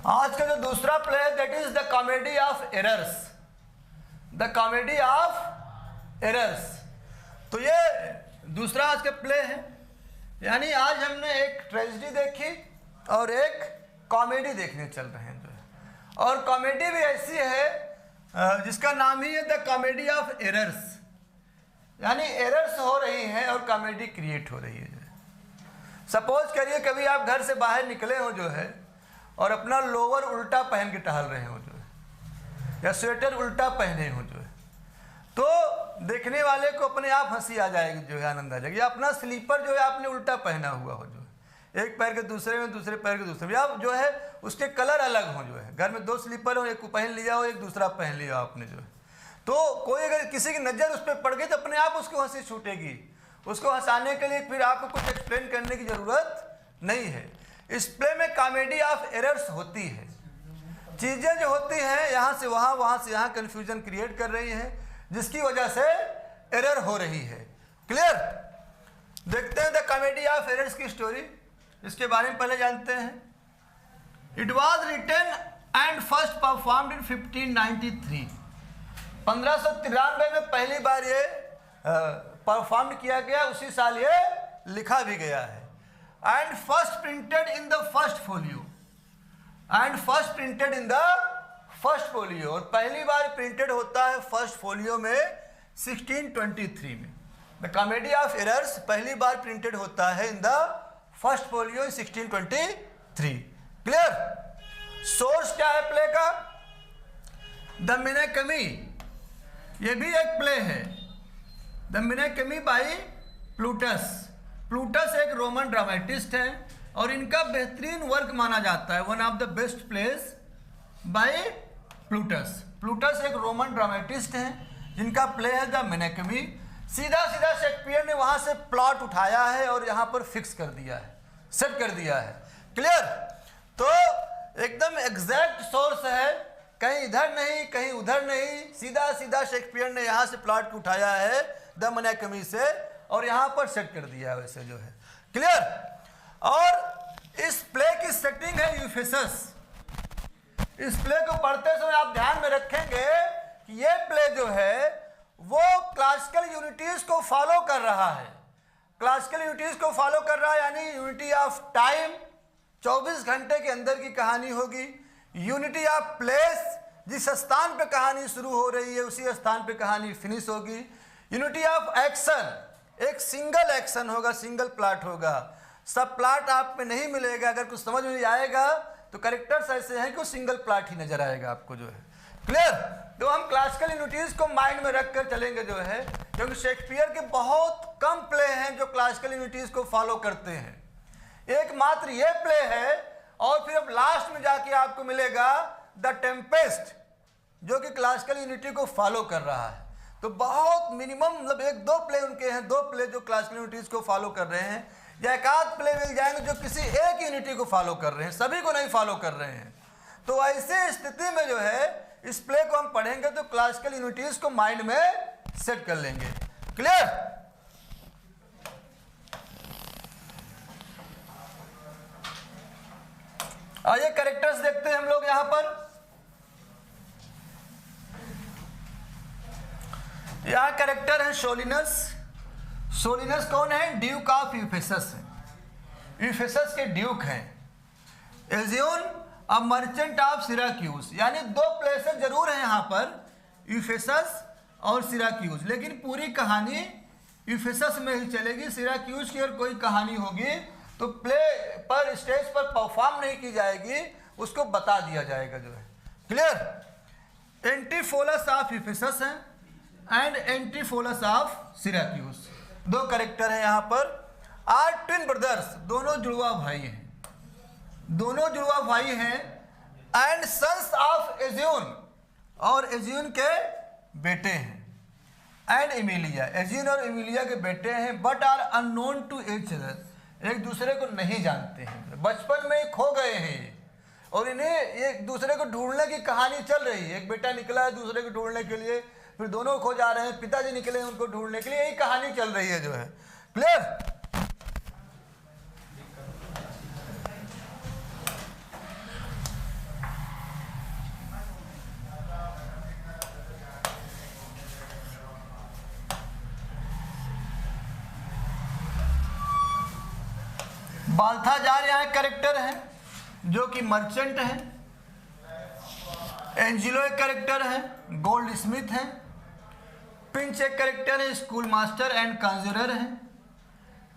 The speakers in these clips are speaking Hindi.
आज का जो दूसरा प्ले है that is the comedy of errors. The comedy of errors. तो ये दूसरा आज का प्ले है, यानी आज हमने एक ट्रेजेडी देखी और एक कॉमेडी देखने चल रहे हैं जो है। और कॉमेडी भी ऐसी है जिसका नाम ही है द कॉमेडी ऑफ एरर्स, यानी एरर्स हो रही हैं और कॉमेडी क्रिएट हो रही है जो है। सपोज करिए कभी आप घर से बाहर निकले हो जो है और अपना लोअर उल्टा पहन के टहल रहे हो जो है, या स्वेटर उल्टा पहने हो जो है, तो देखने वाले को अपने आप हंसी आ जाएगी जो है, आनंद आ जाएगी। या अपना स्लीपर जो है आपने उल्टा पहना हुआ हो जो है, एक पैर के दूसरे में, दूसरे पैर के दूसरे में, या जो है उसके कलर अलग हो जो है। घर में दो स्लीपर हो, एक को पहन लिया हो, एक दूसरा पहन लिया आपने जो है, तो कोई अगर किसी की नज़र उस पर पड़ गई तो अपने आप उसको हंसी छूटेगी। उसको हंसाने के लिए फिर आपको कुछ एक्सप्लेन करने की ज़रूरत नहीं है। इस प्ले में कॉमेडी ऑफ एरर्स होती है। चीज़ें जो होती हैं यहाँ से वहाँ, वहाँ से यहाँ कन्फ्यूजन क्रिएट कर रही हैं, जिसकी वजह से एरर हो रही है। क्लियर? देखते हैं द कॉमेडी ऑफ एरर्स की स्टोरी। इसके बारे में पहले जानते हैं। It was written and first performed in 1593। 1593 में पहली बार ये परफॉर्म किया गया, उसी साल ये लिखा भी गया है। And first printed in the first folio. And first printed in the first folio, और पहली बार प्रिंटेड होता है फर्स्ट फोलियो में 1623 में। द कॉमेडी ऑफ एरर्स पहली बार प्रिंटेड होता है in the first folio 1623। Clear? Source क्या है प्ले का? द मिनेकमी, ये भी एक प्ले है। The Menaechmi by Plautus. Plautus एक रोमन ड्रामेटिस्ट है और इनका बेहतरीन वर्क माना जाता है, one of the best plays by Plautus. Plautus एक रोमन ड्रामेटिस्ट हैं जिनका प्ले है द मिनेकमी। सीधा सीधा शेक्सपियर ने वहाँ से प्लॉट उठाया है और यहाँ पर फिक्स कर दिया है, सेट कर दिया है। क्लियर? तो एकदम एग्जैक्ट सोर्स है, कहीं इधर नहीं कहीं उधर नहीं, सीधा सीधा शेक्सपियर ने यहाँ से प्लॉट उठाया है द मिनेकमी से और यहाँ पर सेट कर दिया है वैसे जो है। क्लियर? और इस प्ले की सेटिंग है यूफेसस। इस प्ले को पढ़ते समय आप ध्यान में रखेंगे कि ये प्ले जो है वो क्लासिकल यूनिटीज को फॉलो कर रहा है। क्लासिकल यूनिटीज को फॉलो कर रहा है, यानी यूनिटी ऑफ टाइम, 24 घंटे के अंदर की कहानी होगी। यूनिटी ऑफ प्लेस, जिस स्थान पे कहानी शुरू हो रही है उसी स्थान पे कहानी फिनिश होगी। यूनिटी ऑफ एक्शन, एक सिंगल एक्शन होगा, सिंगल प्लॉट होगा, सब प्लॉट आप में नहीं मिलेगा। अगर कुछ समझ में नहीं आएगा तो कैरेक्टर्स ऐसे हैं कि वो सिंगल प्लॉट ही नजर आएगा आपको जो है। क्लियर? तो हम क्लासिकल यूनिटीज को माइंड में रख कर चलेंगे जो है, क्योंकि शेक्सपियर के बहुत कम प्ले हैं जो क्लासिकल यूनिटीज को फॉलो करते हैं। एकमात्र ये प्ले है, और फिर अब लास्ट में जाके आपको मिलेगा द टेम्पेस्ट, जो कि क्लासिकल यूनिटी को फॉलो कर रहा है। तो बहुत मिनिमम मतलब एक दो प्ले उनके हैं, दो प्ले जो क्लासिकल यूनिटीज को फॉलो कर रहे हैं, या एक आध प्ले मिल जाएंगे जो किसी एक यूनिटी को फॉलो कर रहे हैं, सभी को नहीं फॉलो कर रहे हैं। तो ऐसे स्थिति में जो है इस प्ले को हम पढ़ेंगे तो क्लासिकल यूनिटीज को माइंड में सेट कर लेंगे। क्लियर? आइए कैरेक्टर्स देखते हैं हम लोग यहाँ पर। यहाँ कैरेक्टर है सोलिनस। सोलिनस कौन है? ड्यूक ऑफ यूफेसस है, यूफेसस के ड्यूक हैं। एजियोन अ मर्चेंट ऑफ सिराक्यूज, यानी दो प्लेसेस जरूर हैं यहाँ पर, यूफेसस और सिराक्यूज, लेकिन पूरी कहानी यूफेसस में ही चलेगी। सिराक्यूज की और कोई कहानी होगी तो प्ले पर स्टेज पर परफॉर्म नहीं की जाएगी, उसको बता दिया जाएगा जो है। क्लियर? एंटीफोलस ऑफ यूफेसस है एंड एंटीफोलस ऑफ सिराक्यूज, दो कैरेक्टर हैं यहाँ पर। आर ट्विन ब्रदर्स, दोनों जुड़वा भाई हैं, दोनों जुड़वा भाई हैं। एंड सन्स ऑफ एजियोन, और एजियोन के बेटे हैं। एंड एमिलिया, एजियोन और एमिलिया के बेटे हैं। But are unknown to each other, एक दूसरे को नहीं जानते हैं, बचपन में ही खो गए हैं और इन्हें एक दूसरे को ढूंढने की कहानी चल रही है। एक बेटा निकला है दूसरे को ढूंढने के लिए, फिर दोनों खो जा रहे हैं, पिताजी निकले हैं उनको ढूंढने के लिए, यही कहानी चल रही है जो है। क्लियर? बाल्थाजार यहाँ कैरेक्टर हैं जो कि मर्चेंट हैं। एंजिलो एक कैरेक्टर है, गोल्ड स्मिथ हैं। पिंच एक कैरेक्टर है, स्कूल मास्टर एंड कंजरर हैं।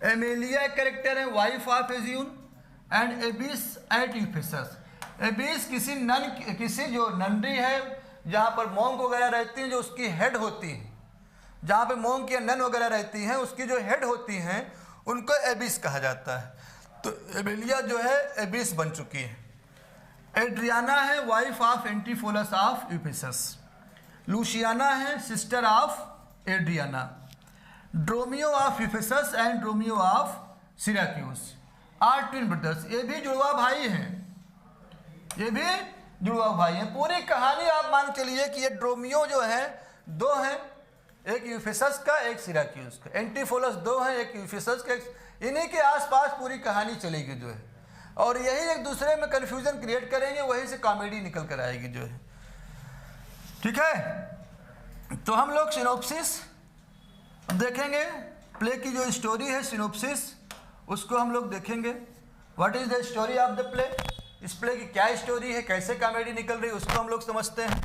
एमेलिया एक कैरेक्टर है, wife of Aegeon. And abbess at Ephesus. Abbess किसी जो नंडी है जहाँ पर मोंक वगैरह रहती हैं, जो उसकी हेड होती है, जहाँ पे मोंक या नन वगैरह रहती हैं, उसकी जो हेड होती हैं उनको एबिस कहा जाता है। तो एमेलिया जो है एबिस बन चुकी है। एड्रियाना है, wife of Antipholus of Ephesus. Luciana है, sister of Adriana. Dromio of Ephesus and Dromio of Syracuse are twin brothers. ये भी जुड़वा भाई हैं, ये भी जुड़वा भाई हैं। पूरी कहानी आप मान चलिए कि ये ड्रोमियो जो है दो हैं, एक यूफेसस का एक सिराक्यूस का। एंटीफोलस दो हैं, एक यूफेसस का, इन्हीं के आसपास पूरी कहानी चलेगी जो है, और यही एक दूसरे में कन्फ्यूजन क्रिएट करेंगे, वहीं से कॉमेडी निकल कर आएगी जो है। ठीक है, तो हम लोग सिनोप्सिस देखेंगे, प्ले की जो स्टोरी है सिनोप्सिस उसको हम लोग देखेंगे। What is the story of the play, इस प्ले की क्या स्टोरी है, कैसे कॉमेडी निकल रही है, उसको हम लोग समझते हैं।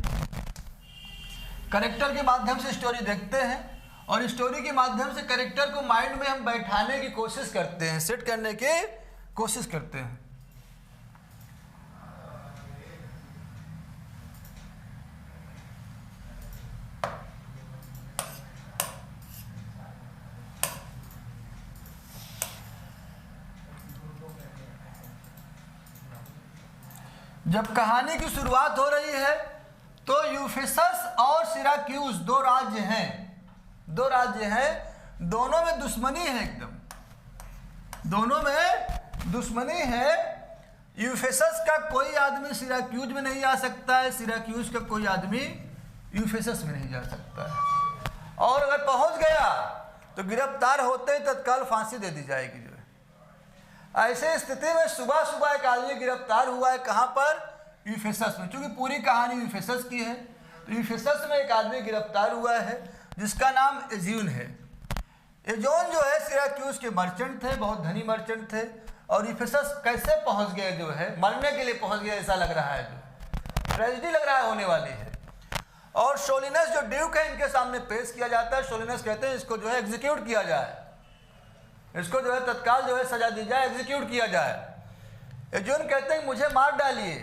कैरेक्टर के माध्यम से स्टोरी देखते हैं, और स्टोरी के माध्यम से कैरेक्टर को माइंड में हम बैठाने की कोशिश करते हैं, सेट करने की कोशिश करते हैं। जब कहानी की शुरुआत हो रही है तो यूफेसस और सिराक्यूस दो राज्य हैं, दोनों में दुश्मनी है, एकदम दोनों में दुश्मनी है। यूफेसस का कोई आदमी सिराक्यूज में नहीं आ सकता है, सिराक्यूज का कोई आदमी यूफेसस में नहीं जा सकता है, और अगर पहुंच गया तो गिरफ्तार होते ही तत्काल फांसी दे दी जाएगी जो है। ऐसे स्थिति में सुबह सुबह एक आदमी गिरफ्तार हुआ है, कहाँ पर, यूफेसस में। क्योंकि पूरी कहानी यूफेसस की है, तो यूफेसस में एक आदमी गिरफ्तार हुआ है जिसका नाम एजियून है। एजोन जो है सिराक्यूस के मर्चेंट थे, बहुत धनी मर्चेंट थे, और यूफेसस कैसे पहुंच गए जो है, मरने के लिए पहुंच गए ऐसा लग रहा है, जो ट्रेजेडी लग रहा है होने वाली है। और सोलिनस जो ड्यूक है इनके सामने पेश किया जाता है। सोलिनस कहते हैं इसको जो है एग्जीक्यूट किया जाए, इसको जो है तत्काल जो है सजा दी जाए, एग्जीक्यूट किया जाए। एजोन कहते हैं मुझे मार डालिए,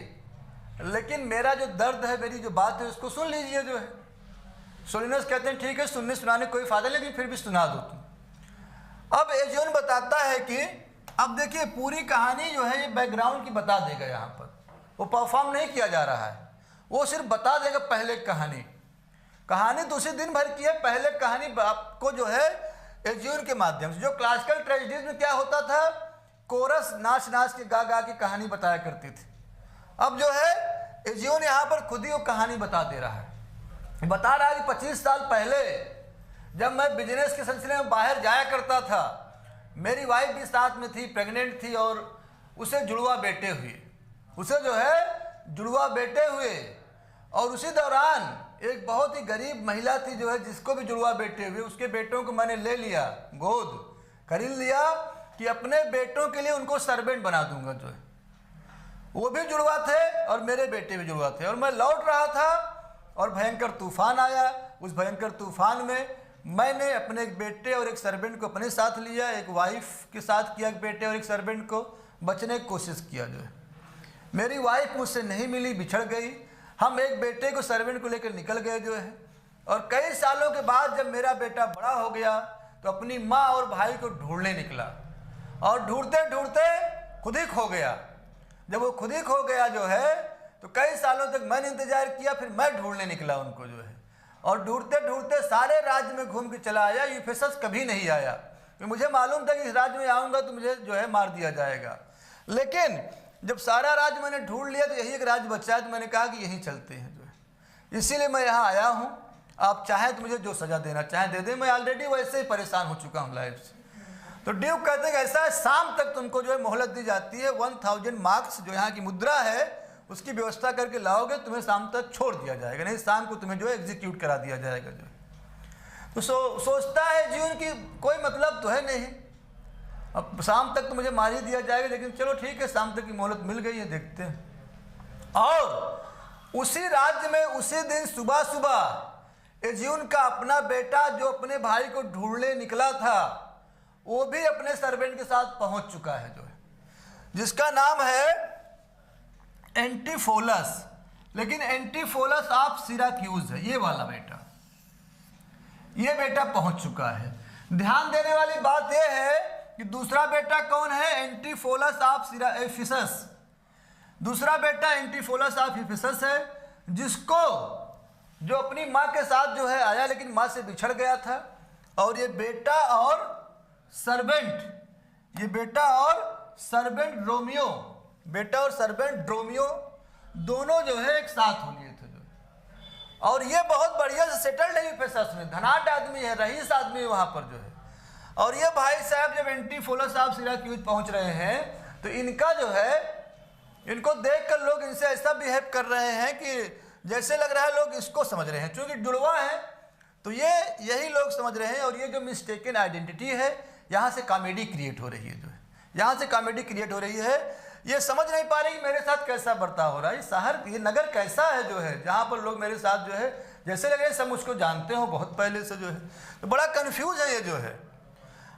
लेकिन मेरा जो दर्द है, मेरी जो बात है उसको सुन लीजिए जो है। सोलिनस कहते हैं ठीक है, सुनने सुनाने कोई फायदा नहीं, लेकिन फिर भी सुना दो तुम। अब एजोन बताता है कि अब देखिए पूरी कहानी जो है ये बैकग्राउंड की बता देगा, यहाँ पर वो परफॉर्म नहीं किया जा रहा है, वो सिर्फ बता देगा पहले कहानी तो उसी दिन भर की है। पहले कहानी आपको जो है एजियोन के माध्यम से, जो क्लासिकल ट्रेजेडीज में क्या होता था, कोरस नाच नाच के गा गा के कहानी बताया करती थी। अब जो है एजियोन यहाँ पर खुद ही वो कहानी बता दे रहा है, बता रहा है कि 25 साल पहले जब मैं बिजनेस के सिलसिले में बाहर जाया करता था, मेरी वाइफ भी साथ में थी, प्रेग्नेंट थी, और उसे जुड़वा बेटे हुए, और उसी दौरान एक बहुत ही गरीब महिला थी जो है, जिसको भी जुड़वा बेटे हुए, उसके बेटों को मैंने ले लिया, गोद खरीद लिया कि अपने बेटों के लिए उनको सर्वेंट बना दूंगा जो है। वो भी जुड़वा थे और मेरे बेटे भी जुड़वा थे, और मैं लौट रहा था और भयंकर तूफान आया। उस भयंकर तूफान में मैंने अपने एक बेटे और एक सर्वेंट को अपने साथ लिया, एक वाइफ के साथ किया, एक बेटे और एक सर्वेंट को, बचने की कोशिश किया जो है। मेरी वाइफ मुझसे नहीं मिली, बिछड़ गई, हम एक बेटे को सर्वेंट को लेकर निकल गए जो है। और कई सालों के बाद जब मेरा बेटा बड़ा हो गया तो अपनी माँ और भाई को ढूंढने निकला, और ढूंढते ढूंढते खुद ही खो गया। जब वो खुद ही खो गया जो है, तो कई सालों तक मैंने इंतजार किया, फिर मैं ढूंढने निकला उनको जो है, और ढूंढते ढूंढते सारे राज्य में घूम के चला आया। यूफेसस कभी नहीं आया, तो मुझे मालूम था कि इस राज्य में आऊँगा तो मुझे जो है मार दिया जाएगा। लेकिन जब सारा राज्य मैंने ढूंढ लिया तो यही एक राज्य बचा है, तो मैंने कहा कि यहीं चलते हैं जो है, इसीलिए मैं यहाँ आया हूँ। आप चाहें तो मुझे जो सज़ा देना चाहें दे दें, मैं ऑलरेडी वैसे ही परेशान हो चुका हूँ लाइफ से। तो ड्यूक कहते हैं कि ऐसा है, शाम तक तुमको जो है मोहलत दी जाती है, 1000 मार्क्स जो यहाँ की मुद्रा है उसकी व्यवस्था करके लाओगे, तुम्हें शाम तक छोड़ दिया जाएगा, नहीं शाम को तुम्हें जो है एग्जीक्यूट करा दिया जाएगा जो है। तो सोचता है जीवन की कोई मतलब तो है नहीं, अब शाम तक तो मुझे मार ही दिया जाएगा, लेकिन चलो ठीक है, शाम तक की मोहलत मिल गई है, देखते हैं। और उसी राज्य में उसी दिन सुबह सुबह एज्यून का अपना बेटा जो अपने भाई को ढूंढने निकला था वो भी अपने सर्वेंट के साथ पहुंच चुका है, जो है जिसका नाम है एंटीफोलस। लेकिन एंटीफोलस ऑफ सिराक्यूज है ये वाला बेटा, ये बेटा पहुंच चुका है। ध्यान देने वाली बात यह है कि दूसरा बेटा कौन है, एंटीफोलस ऑफ एफिसस। दूसरा बेटा एंटीफोलस ऑफ एफिसस है, जिसको जो अपनी माँ के साथ जो है आया, लेकिन माँ से बिछड़ गया था। और ये बेटा और सर्वेंट, ये बेटा और सर्वेंट रोमियो, बेटा और सर्वेंट रोमियो दोनों जो है एक साथ हो लिए थे जो। और ये बहुत बढ़िया से सेटल्ड है एफिसस में, धनाढ्य आदमी है, रईस आदमी है वहाँ पर जो है। और ये भाई साहब जब एंटीफोलस ऑफ सिराक्यूज पहुँच रहे हैं तो इनका जो है, इनको देखकर लोग इनसे ऐसा बिहेव कर रहे हैं कि जैसे लग रहा है लोग इसको समझ रहे हैं, क्योंकि जुड़वा है तो ये यही लोग समझ रहे हैं। और ये जो मिस्टेकन आइडेंटिटी है, यहाँ से कॉमेडी क्रिएट हो रही है, जो है यहाँ से कॉमेडी क्रिएट हो रही है। ये समझ नहीं पा रही कि मेरे साथ कैसा बर्ताव हो रहा है, ये शहर, ये नगर कैसा है जो है, जहाँ पर लोग मेरे साथ जो है जैसे लगे सब मुझको जानते हो बहुत पहले से जो है। तो बड़ा कन्फ्यूज है ये जो है,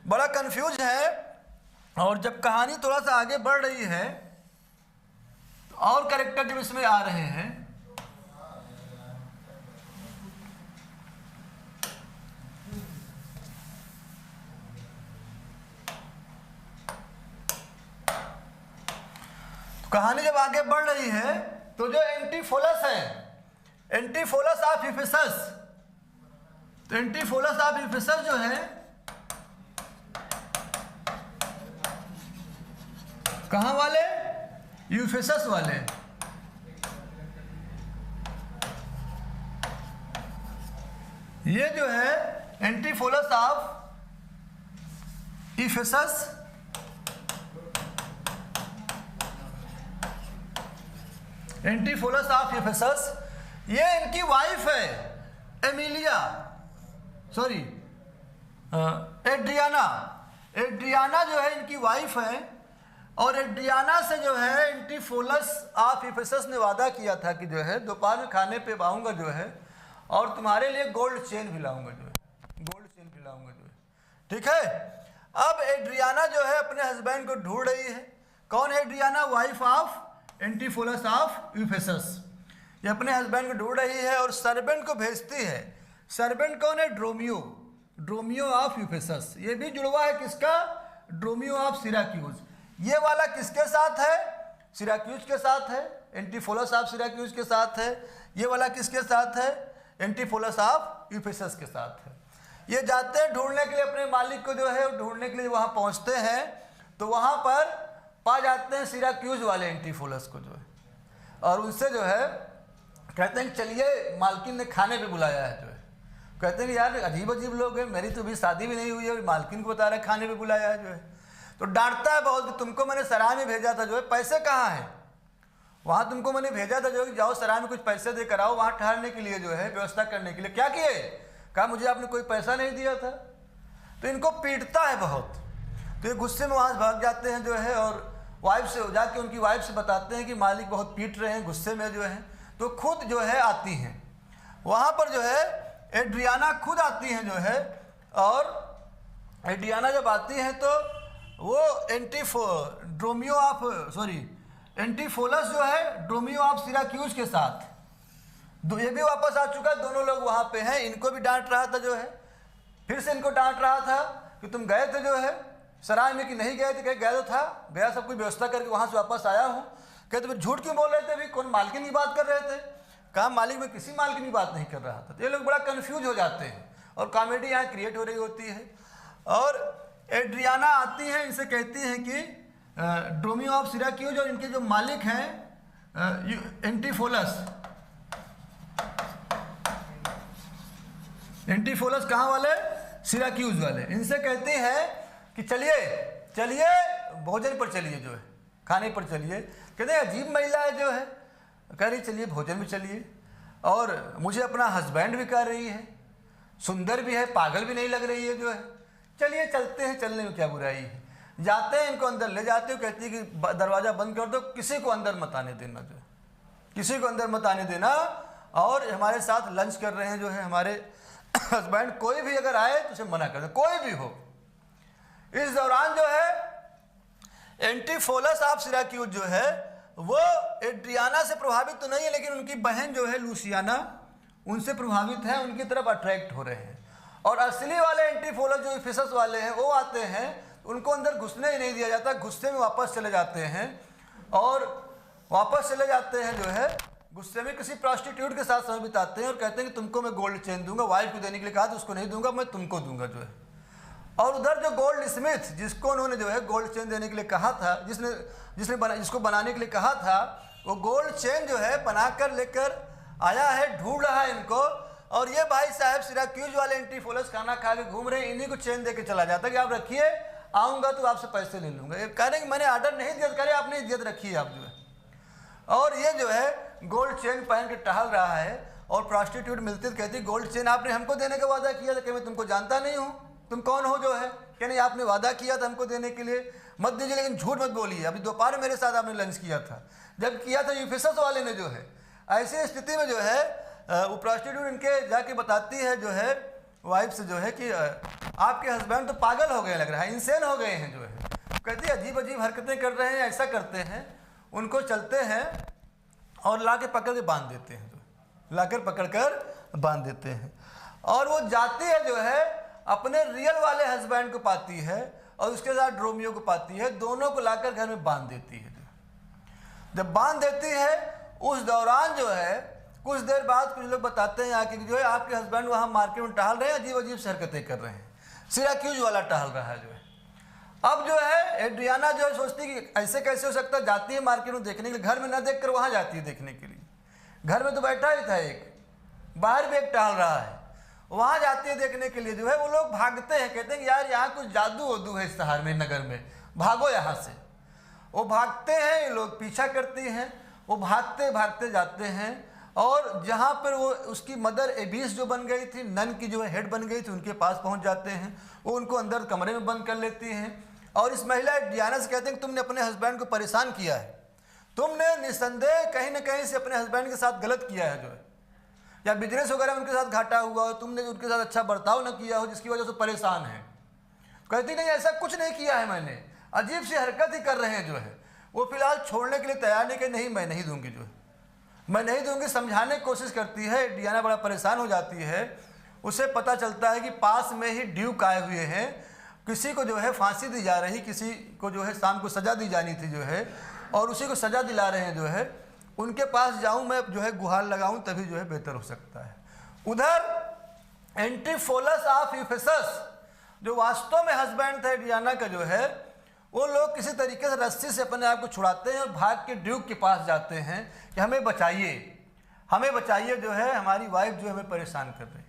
बड़ा कन्फ्यूज है। और जब कहानी थोड़ा सा आगे बढ़ रही है तो और कैरेक्टर जब इसमें आ रहे हैं, कहानी जब आगे बढ़ रही है तो जो एंटीफोलस है, एंटीफोलस ऑफ एफिसस, तो एंटीफोलस ऑफ एफिसस जो है कहाँ वाले, यूफिसस वाले, ये जो है एंटीफोलस ऑफ इफिसस, एंटीफोलस ऑफ एफिसस, ये इनकी वाइफ है एमिलिया, सॉरी एड्रियाना। एड्रियाना जो है इनकी वाइफ है। और एड्रियाना से जो है एंटीफोलस ऑफ एफिसस ने वादा किया था कि जो है दोपहर में खाने पे आऊँगा जो है, और तुम्हारे लिए गोल्ड चेन भी लाऊंगा जो है, गोल्ड चेन भी लाऊंगा जो है, ठीक है। अब एड्रियाना जो है अपने हस्बैंड को ढूंढ रही है। कौन है Adriana, wife of Antipholus of Ephesus. ये अपने हस्बैंड को ढूंढ रही है और सर्वेंट को भेजती है। सर्वेंट कौन है, ड्रोमियो, ड्रोमियो ऑफ एफिसस। ये भी जुड़वा है किसका, ड्रोमियो ऑफ सिराक्यूज। ये वाला किसके साथ है, सिराक्यूज के साथ है, एंटीफोलस ऑफ सिराक्यूज के साथ है। ये वाला किसके साथ है, एंटीफोलस ऑफ एफिसस के साथ है। ये जाते हैं ढूंढने के लिए अपने मालिक को जो है, ढूंढने के लिए वहाँ पहुँचते हैं तो वहाँ पर पा जाते हैं सिराक्यूज वाले एंटीफोलस को जो है, और उनसे जो है कहते हैं चलिए मालकिन ने खाने पे बुलाया है जो है। कहते हैं कि यार अजीब अजीब लोग हैं, मेरी तो अभी शादी भी नहीं हुई है, मालकिन को बता रहे खाने पे बुलाया है जो है। तो डांटता है बहुत कि तुमको मैंने सराय में भेजा था जो है, पैसे कहाँ हैं, वहाँ तुमको मैंने भेजा था जो है कि जाओ सराय में कुछ पैसे दे कर आओ, वहाँ ठहरने के लिए जो है व्यवस्था करने के लिए। क्या किए, कहा मुझे आपने कोई पैसा नहीं दिया था। तो इनको पीटता है बहुत, तो ये गुस्से में वहाँ भाग जाते हैं जो है, और वाइफ से जाके उनकी वाइफ से बताते हैं कि मालिक बहुत पीट रहे हैं गुस्से में जो है। तो खुद जो है आती हैं वहाँ पर जो है, एड्रियाना खुद आती हैं जो है। और एड्रियाना जब आती हैं तो वो ड्रोमियो ऑफ सॉरी एंटीफोलस जो है ड्रोमियो ऑफ सिराक्यूज के साथ, ये भी वापस आ चुका है, दोनों लोग वहाँ पे हैं। इनको भी डांट रहा था जो है, फिर से इनको डांट रहा था कि तुम गए थे जो है सराय में कि नहीं गए थे। कहे गया तो था, गया सब कुछ व्यवस्था करके वहाँ से वापस आया हूँ। कहते फिर झूठ क्यों बोल रहे थे, अभी कौन मालकिन की बात कर रहे थे। कहा मालिक में किसी मालकिन की बात नहीं कर रहा था। तो ये लोग बड़ा कन्फ्यूज हो जाते हैं और कॉमेडी यहाँ क्रिएट हो रही होती है। और एड्रियाना आती हैं, इनसे कहती हैं कि ड्रोमियो ऑफ सिराक्यूज और इनके जो मालिक हैं एंटीफोलस, एंटीफोलस कहाँ वाले, सिराक्यूज वाले, इनसे कहते हैं कि चलिए चलिए भोजन पर चलिए जो है, खाने पर चलिए। कहते हैं अजीब महिला है जो है, कह रही चलिए भोजन में चलिए, और मुझे अपना हस्बैंड भी कह रही है, सुंदर भी है, पागल भी नहीं लग रही है जो है, चलिए चलते हैं, चलने में क्या बुराई है। जाते हैं, इनको अंदर ले जाते हो, कहती है कि दरवाज़ा बंद कर दो, किसी को अंदर मत आने देना, जो है किसी को अंदर मत आने देना। और हमारे साथ लंच कर रहे हैं जो है हमारे हस्बैंड, कोई भी अगर आए तो उसे मना कर दे, कोई भी हो। इस दौरान जो है एंटीफोलस ऑफ सिराक्यूज जो है वो एड्रियाना से प्रभावित तो नहीं है, लेकिन उनकी बहन जो है लूसियाना उनसे प्रभावित है, उनकी तरफ अट्रैक्ट हो रहे हैं। और असली वाले एंटीफोलस जो इफिसस वाले हैं वो आते हैं, उनको अंदर घुसने ही नहीं दिया जाता, गुस्से में वापस चले जाते हैं और वापस चले जाते हैं जो है गुस्से में किसी प्रॉस्टिट्यूट के साथ समय बिताते हैं और कहते हैं कि तुमको मैं गोल्ड चेन दूंगा, वाइफ को देने के लिए कहा तो उसको नहीं दूंगा, मैं तुमको दूंगा जो है। और उधर जो गोल्ड स्मिथ जिसको उन्होंने जो है गोल्ड चेन देने के लिए कहा था, जिसको बनाने के लिए कहा था, वो गोल्ड चेन जो है बनाकर लेकर आया है, ढूंढ रहा है इनको। और ये भाई साहब सिराक्यूज वाले एंटीफोलस खाना खा के घूम रहे हैं, इन्हीं को चेन दे के चला जाता है कि आप रखिए, आऊँगा तो आपसे पैसे ले लूँगा। ये कह रहे हैं कि मैंने ऑर्डर नहीं दिया, कह रहे आपने इज्जत रखी है आप जो है। और ये जो है गोल्ड चेन पहन के टहल रहा है और प्रॉस्टिट्यूट मिलती तो कहती गोल्ड चेन आपने हमको देने का वादा किया था, कि मैं तुमको जानता नहीं हूँ, तुम कौन हो जो है, कि नहीं आपने वादा किया था हमको देने के लिए, मत दीजिए, लेकिन झूठ मत बोलिए, अभी दोपहर मेरे साथ आपने लंच किया था, जब किया था इफिसस वाले ने जो है। ऐसी स्थिति में जो है वो प्रॉस्टिट्यूट इनके जाके बताती है जो है वाइफ से जो है कि आपके हस्बैंड तो पागल हो गए लग रहा है, इंसेन हो गए हैं जो है। कहती है अजीब अजीब हरकतें कर रहे हैं, ऐसा करते हैं, उनको चलते हैं और ला के पकड़ के बांध देते हैं, जो लाकर पकड़ कर बांध देते हैं। और वो जाती है जो है अपने रियल वाले हस्बैंड को पाती है और उसके साथ ड्रोमियो को पाती है, दोनों को लाकर घर में बांध देती है। जब बांध देती है उस दौरान जो है कुछ देर बाद कुछ लोग बताते हैं आके जो है आपके हस्बैंड वहाँ मार्केट में टहल रहे हैं, अजीब अजीब हरकतें कर रहे हैं, सिराक्यूज वाला टहल रहा है जो है। अब जो है एड्रियाना जो है सोचती कि ऐसे कैसे हो सकता है, जाती है मार्केट में देखने के लिए, घर में न देख कर वहाँ जाती है देखने के लिए। घर में तो बैठा ही था एक, बाहर भी एक टहल रहा है, वहाँ जाती है देखने के लिए जो है। वो लोग भागते हैं, कहते हैं कि यार यहाँ कुछ जादू वदू है इस शहर में, नगर में, भागो यहाँ से। वो भागते हैं, ये लोग पीछा करती हैं, वो भागते भागते जाते हैं और जहाँ पर वो उसकी मदर एबीस जो बन गई थी, नन की जो है हेड बन गई थी, उनके पास पहुँच जाते हैं। वो उनको अंदर कमरे में बंद कर लेती हैं और इस महिला एड्रियाना से कहते हैं कि तुमने अपने हस्बैंड को परेशान किया है, तुमने निस्संदेह कहीं ना कहीं से अपने हस्बैंड के साथ गलत किया है जो है, या बिजनेस वगैरह उनके साथ घाटा हुआ हो, तुमने उनके साथ अच्छा बर्ताव न किया हो जिसकी वजह से परेशान है। कहती नहीं ऐसा कुछ नहीं किया है मैंने, अजीब सी हरकत ही कर रहे हैं जो है। वो फिलहाल छोड़ने के लिए तैयार नहीं कि नहीं मैं नहीं दूंगी जो है, मैं नहीं दूंगी, समझाने की कोशिश करती है। एड्रियाना बड़ा परेशान हो जाती है। उसे पता चलता है कि पास में ही ड्यूक आए हुए हैं, किसी को जो है फांसी दी जा रही, किसी को जो है शाम को सज़ा दी जानी थी जो है, और उसी को सज़ा दिला रहे हैं जो है। उनके पास जाऊं मैं जो है गुहार लगाऊं तभी जो है बेहतर हो सकता है। उधर एंटीफोलस ऑफ इफिसस जो वास्तव में हस्बैंड था एड्रियाना का जो है, वो लोग किसी तरीके से रस्सी से अपने आप को छुड़ाते हैं और भाग के ड्यूक के पास जाते हैं कि हमें बचाइए, हमें बचाइए जो है, हमारी वाइफ जो हमें परेशान कर रही है।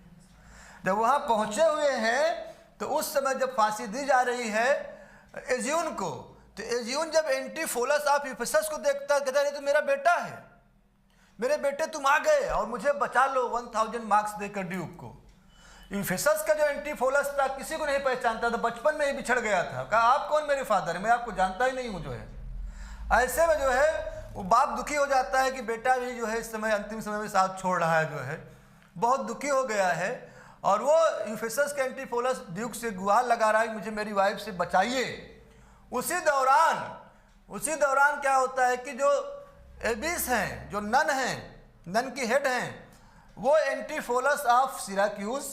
जब वहाँ पहुँचे हुए हैं तो उस समय जब फांसी दी जा रही है एजियून को, तो एजियून जब एंटीफोलस ऑफ इफिसस को देखता कहता है तो मेरा बेटा है, मेरे बेटे तुम आ गए और मुझे बचा लो 1000 मार्क्स देकर ड्यूक को। इफिसस का जो एंटीफोलस था किसी को नहीं पहचानता था, बचपन में ही बिछड़ गया था, कहा आप कौन मेरे फादर है, मैं आपको जानता ही नहीं हूँ जो है। ऐसे में जो है वो बाप दुखी हो जाता है कि बेटा भी जो है इस समय अंतिम समय में साथ छोड़ रहा है जो है, बहुत दुखी हो गया है। और वो इफिसस के एंटीफोलस ड्यूक से गुहार लगा रहा है कि मुझे मेरी वाइफ से बचाइए। उसी दौरान क्या होता है कि जो एबिस हैं, जो नन हैं, नन की हेड हैं, वो एंटीफोलस ऑफ सिराक्यूज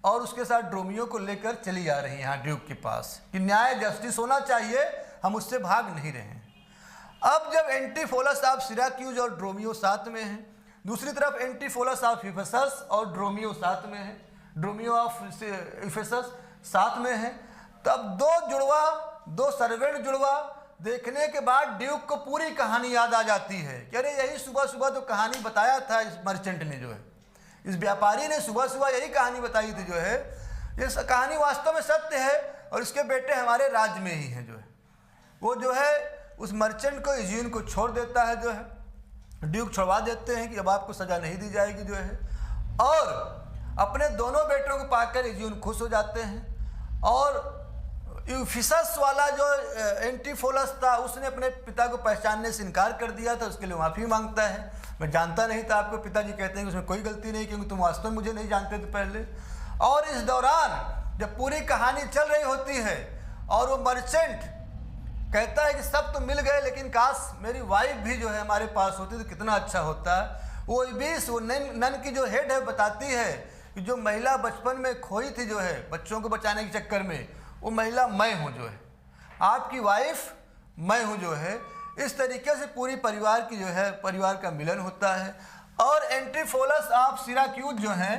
और उसके साथ ड्रोमियो को लेकर चली आ रही हैं यहाँ ड्यूक के पास कि न्याय जस्टिस होना चाहिए, हम उससे भाग नहीं रहे हैं। अब जब एंटीफोलस ऑफ सिराक्यूज और ड्रोमियो साथ में हैं, दूसरी तरफ एंटीफोलस ऑफ इफिसस और ड्रोमियो साथ में है, ड्रोमियो ऑफ इफिसस साथ में है, तब दो सर्वेंट जुड़वा देखने के बाद ड्यूक को पूरी कहानी याद आ जाती है कि अरे यही सुबह सुबह तो कहानी बताया था इस मर्चेंट ने जो है, इस व्यापारी ने सुबह सुबह यही कहानी बताई थी जो है, ये कहानी वास्तव में सत्य है और इसके बेटे हमारे राज्य में ही हैं जो है। वो जो है उस मर्चेंट को एजियून को छोड़ देता है जो है, ड्यूक छुड़वा देते हैं कि अब आपको सज़ा नहीं दी जाएगी जो है। और अपने दोनों बेटों को पाकर एजियून खुश हो जाते हैं और यूफिसस वाला जो एंटीफोलस था उसने अपने पिता को पहचानने से इनकार कर दिया था, उसके लिए माफ़ी मांगता है। मैं जानता नहीं था आपको, पिताजी कहते हैं कि उसमें कोई गलती नहीं क्योंकि तुम वास्तव में मुझे नहीं जानते थे पहले। और इस दौरान जब पूरी कहानी चल रही होती है और वो मर्चेंट कहता है कि सब तो मिल गए लेकिन काश मेरी वाइफ भी जो है हमारे पास होती तो कितना अच्छा होता। वो इब्लीस, वो नन की जो हेड है, बताती है कि जो महिला बचपन में खोई थी जो है बच्चों को बचाने के चक्कर में, वो महिला मैं हूँ जो है, आपकी वाइफ मैं हूँ जो है। इस तरीके से पूरी परिवार की जो है परिवार का मिलन होता है। और एंटीफोलस ऑफ सिराक्यूज जो है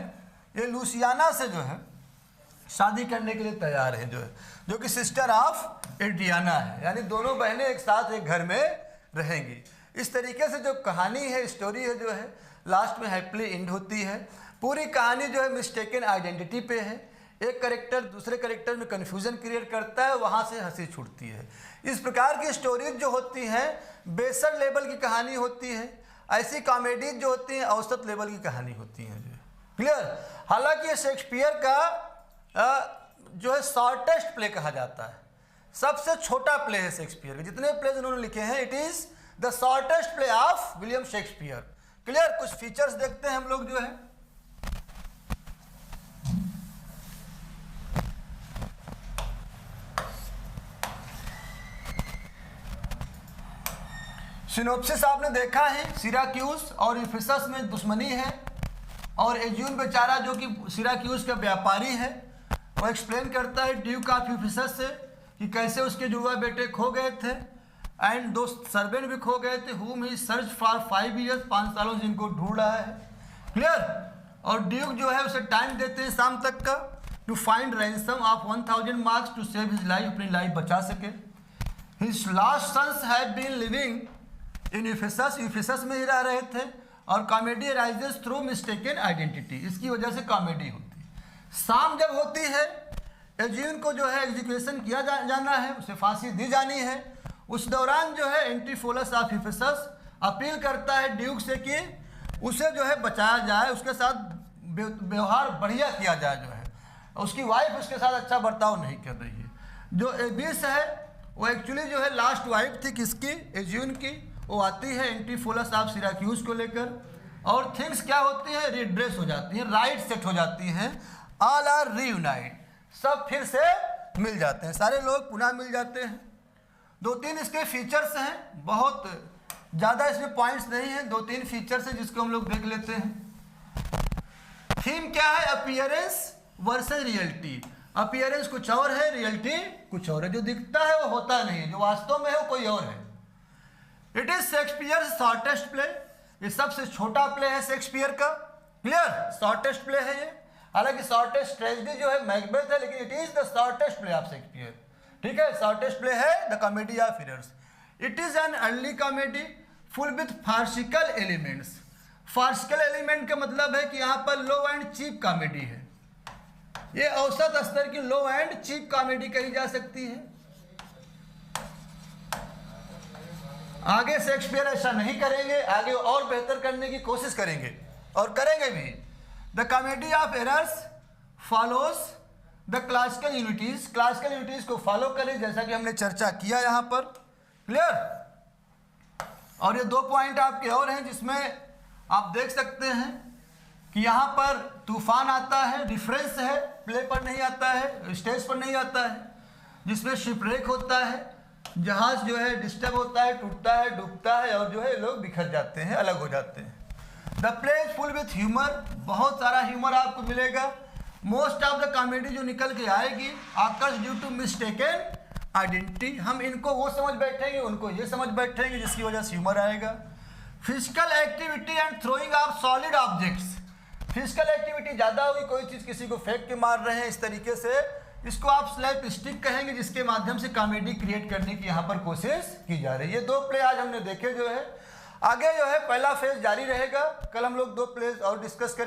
ये लुसियाना से जो है शादी करने के लिए तैयार है जो है, जो कि सिस्टर ऑफ एड्रियाना है, यानी दोनों बहनें एक साथ एक घर में रहेंगी। इस तरीके से जो कहानी है, स्टोरी है जो है, लास्ट में हैप्पीली एंड होती है। पूरी कहानी जो है मिस्टेकन आइडेंटिटी पे है, एक करेक्टर दूसरे करेक्टर में कन्फ्यूजन क्रिएट करता है, वहाँ से हंसी छूटती है। इस प्रकार की स्टोरीज जो होती हैं बेसर लेवल की कहानी होती है, ऐसी कॉमेडीज जो होती हैं औसत लेवल की कहानी होती हैं जो। क्लियर? हालांकि ये शेक्सपियर का जो है शॉर्टेस्ट प्ले कहा जाता है, सबसे छोटा प्ले है शेक्सपियर के, जितने प्लेज उन्होंने लिखे हैं it is the shortest play of William Shakespeare. Clear? कुछ फीचर्स देखते हैं हम लोग जो है। सिनोप्सिस आपने देखा है, सिराक्यूज और इफिसस में दुश्मनी है और एजियन बेचारा जो कि सिराक्यूज का व्यापारी है वो एक्सप्लेन करता है ड्यूक ऑफ इफिसस से कि कैसे उसके जुड़वा बेटे खो गए थे एंड दो सर्वेंट भी खो गए थे, हुम ही सर्च फॉर 5 years, 5 सालों से इनको ढूंढ रहा है। क्लियर? और ड्यूक जो है उसे टाइम देते हैं शाम तक का to find ransom of 1000 marks to save his life, अपनी लाइफ बचा सके। His last sons have been living in Ephesus, Ephesus में ही रह रहे थे। और comedy rises through mistaken identity, इसकी वजह से कॉमेडी होती है। शाम जब होती है एजियन को जो है एग्जीक्यूशन किया जाना है, उसे फांसी दी जानी है। उस दौरान जो है एंटीफोलस ऑफ इफिसस अपील करता है ड्यूक से कि उसे जो है बचाया जाए, उसके साथ व्यवहार बढ़िया किया जाए जो है, उसकी वाइफ उसके साथ अच्छा बर्ताव नहीं कर रही है। जो एबिस है वो एक्चुअली जो है लास्ट वाइफ थी किसकी? एजियन की। वो आती है एंटीफोलस ऑफ सिराक्यूज को लेकर और थिंग्स क्या होती है, रिड्रेस हो जाती हैं, राइट सेट हो जाती हैं, ऑल आर रीयूनाइट, सब फिर से मिल जाते हैं, सारे लोग पुनः मिल जाते हैं। 2-3 इसके फीचर्स हैं, बहुत ज़्यादा इसमें पॉइंट्स नहीं हैं, 2-3 फीचर्स हैं जिसको हम लोग देख लेते हैं। थीम क्या है? Appearance versus reality. अपीयरेंस कुछ और है, रियलिटी कुछ और है। जो दिखता है वो होता नहीं है, जो वास्तव में है वो कोई और है। It is Shakespeare shortest play, ये सबसे छोटा प्ले है शेक्सपियर का। क्लियर? शॉर्टेस्ट प्ले है ये। हालांकि शॉर्टेस्ट ट्रेजेडी जो है मैकबेथ है, लेकिन it is the shortest play of Shakespeare. ठीक है? शॉर्टेस्ट प्ले है the comedy of errors. It is an early comedy full with farcical elements. Farcical element का मतलब है कि यहाँ पर लो एंड चीप कॉमेडी है, ये औसत स्तर की लो एंड चीप कॉमेडी कही जा सकती है। आगे शेक्सपियर ऐसा नहीं करेंगे, आगे और बेहतर करने की कोशिश करेंगे और करेंगे भी। The comedy of errors follows the classical unities, classical unities को फॉलो करें जैसा कि हमने चर्चा किया यहाँ पर। क्लियर? और ये 2 पॉइंट आपके और हैं जिसमें आप देख सकते हैं कि यहाँ पर तूफान आता है, डिफरेंस है, प्ले पर नहीं आता है, स्टेज पर नहीं आता है, जिसमें शिपरेक होता है, जहाज जो है डिस्टर्ब होता है, टूटता है, डूबता है और जो है लोग बिखर जाते हैं, अलग हो जाते हैं। The play is full with humour, बहुत सारा ह्यूमर आपको मिलेगा। मोस्ट ऑफ द कॉमेडी जो निकल के आएगी occurs due to mistaken identity, हम इनको वो समझ बैठेंगे, उनको ये समझ बैठेंगे, जिसकी वजह से ह्यूमर आएगा। Physical activity and throwing of solid objects, physical activity ज़्यादा होगी, कोई चीज़ किसी को फेंक के मार रहे हैं, इस तरीके से इसको आप स्लैप स्टिक कहेंगे, जिसके माध्यम से कॉमेडी क्रिएट करने की यहाँ पर कोशिश की जा रही है। ये 2 प्ले आज हमने देखे जो है, आगे जो है पहला फेज जारी रहेगा, कल हम लोग 2 प्लेज और डिस्कस करेंगे।